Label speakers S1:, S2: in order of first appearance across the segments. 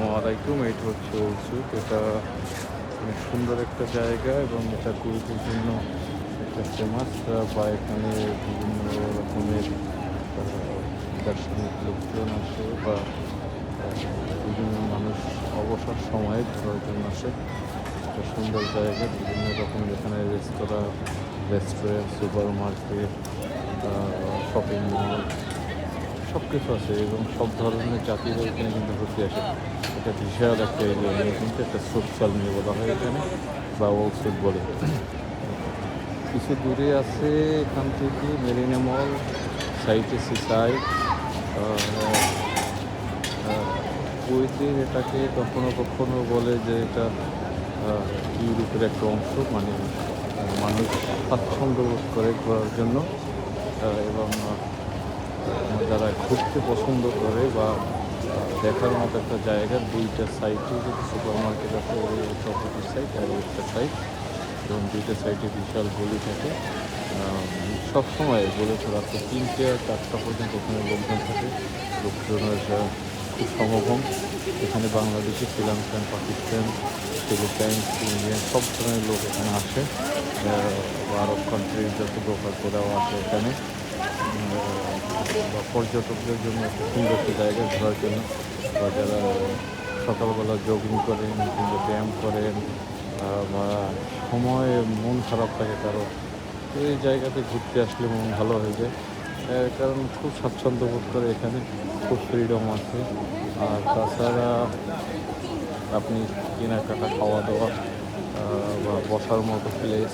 S1: আসসালামু আলাইকুম। এইটা হচ্ছে ওলসুক। এটা অনেক সুন্দর একটা জায়গা এবং এটা কুয়েতের জন্য একটা ফেমাস, বা এখানে বিভিন্ন রকমের দার্শনিক লোকজন আসে, বা বিভিন্ন মানুষ অবসর সময়ে ঘোরার জন্য আসে। একটা সুন্দর জায়গা, বিভিন্ন রকমের এখানে restaurant, super market, shopping mall সব কিছু আছে এবং সব ধরনের জাতিরা এখানে কিন্তু ঘুরতে আসে। এটা বিশাল একটা এরিয়া নিয়ে কিন্তু একটা সোশ্যাল নিয়ে বলা হয় এখানে, বা ওলসুক বলে। কিছু দূরে আছে এখান থেকে মেরিনা মল, সাইটে সি সাইট। কুয়েতের এটাকে কখনো কখনো বলে যে এটা ইউরোপের একটা অংশ, মানে মানুষ স্বাচ্ছন্দ্য বোধ করে ঘোরার জন্য, এবং যারা ঘুরতে পছন্দ করে বা দেখার মতো একটা জায়গার দুইটা সাইডে যদি সুপার মার্কেট আছে, প্রপার্টির সাইড আর একটা সাইড, এবং দুইটা সাইডে বিশাল গলি থাকে। সবসময় বলেছে রাত্রে 3টে আর 4টা পর্যন্ত এখানে লোকজন থাকে। লোকজনের খুব সমাগম। এখানে বাংলাদেশি, শ্রীলঙ্কান, পাকিস্তান, ফিলিপাইন, ইন্ডিয়ান সব ধরনের লোক এখানে আসে। আরব কান্ট্রির যত লোক আছে ওরাও আসে এখানে, বা পর্যটকদের জন্য একটা সুন্দর একটা জায়গা ঘোরার জন্য, বা যারা সকালবেলা জগিং করেন কিংবা ব্যায়াম করেন, বা সময় মন খারাপ থাকে কারো, তো এই জায়গাতে ঘুরতে আসলে মন ভালো হয়ে যায়। কারণ খুব স্বাচ্ছন্দ্য বোধ করে এখানে, খুব ফ্রিডম আছে। আর তাছাড়া আপনি কেনাকাটা, খাওয়া দাওয়া, বা বসার মতো প্লেস,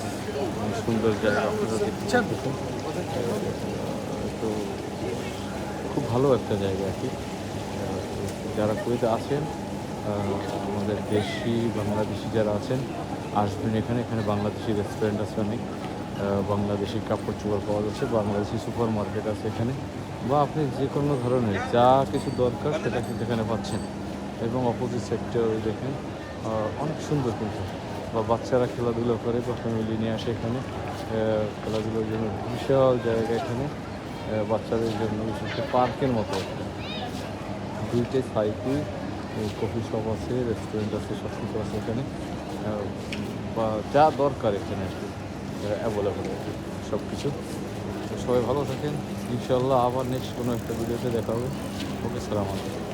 S1: সুন্দর জায়গা আপনারা দেখতে পাচ্ছেন। তো খুব ভালো একটা জায়গা আর কি। যারা কুয়েতে আছেন, আমাদের দেশি বাংলাদেশি যারা আছেন, আসবেন এখানে। এখানে বাংলাদেশি রেস্টুরেন্ট আছে অনেক, বাংলাদেশি কাপড় চোপড় পাওয়া যাচ্ছে, বাংলাদেশি সুপার মার্কেট আছে এখানে, বা আপনি যে কোনো ধরনের যা কিছু দরকার সেটা কিন্তু এখানে পাচ্ছেন। এবং অপোজিট সেক্টর দেখেন, অনেক সুন্দর কিন্তু, বা বাচ্চারা খেলাধুলো করে বা ফ্যামিলি নিয়ে আসে এখানে খেলাধুলোর জন্য বিশাল জায়গা এখানে। বাচ্চাদের জন্য বিশেষ করে পার্কের মতো একটা, দুইটাই সাইডে কফি শপ আছে, রেস্টুরেন্ট আছে, সব কিছু আছে এখানে, বা যা দরকার এখানে আর কি অ্যাভেলেবল আর কি সব কিছু। সবাই ভালো থাকেন, ইনশাল্লাহ আবার নেক্সট কোনো একটা ভিডিওতে দেখা হবে। ওকে, সালাম আলাইকুম।